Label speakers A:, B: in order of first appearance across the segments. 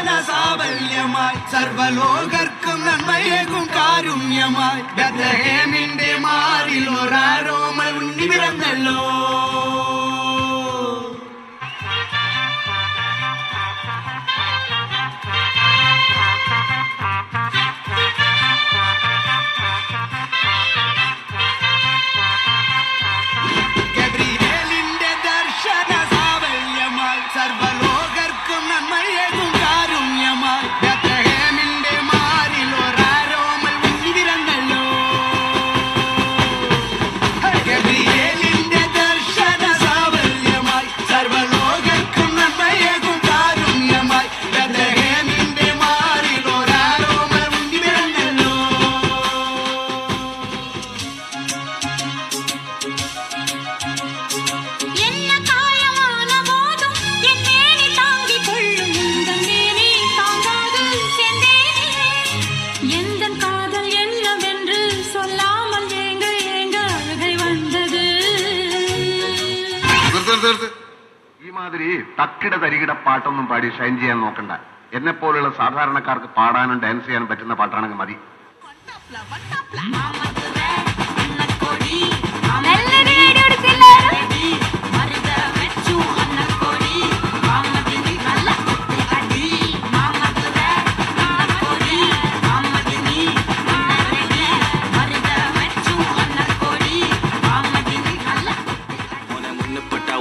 A: ദർശന സാവല്യമായി സർവലോകർക്കും നന്മയേകും കാരുണ്യമായി ബേത്ലഹേമിന്റെ മാറിൽ ഒരാരോമൽ ഉണ്ണി പിറന്നല്ലോ.
B: ഈ മാതിരി തക്കിട തരികിട പാട്ടൊന്നും പാടി ഷൈൻ ചെയ്യാൻ നോക്കണ്ട. എന്നെ പോലുള്ള സാധാരണക്കാർക്ക് പാടാനും ഡാൻസ് ചെയ്യാനും പറ്റുന്ന പാട്ടാണെങ്കിൽ മതി.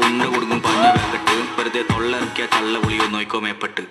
C: ഉന്ന കൊടുക്കും പറഞ്ഞ വേഗട്ട് വെറുതെ തൊള്ള ഇറക്കിയ തള്ള വിളിയോ നോക്കോ മേപ്പെട്ട്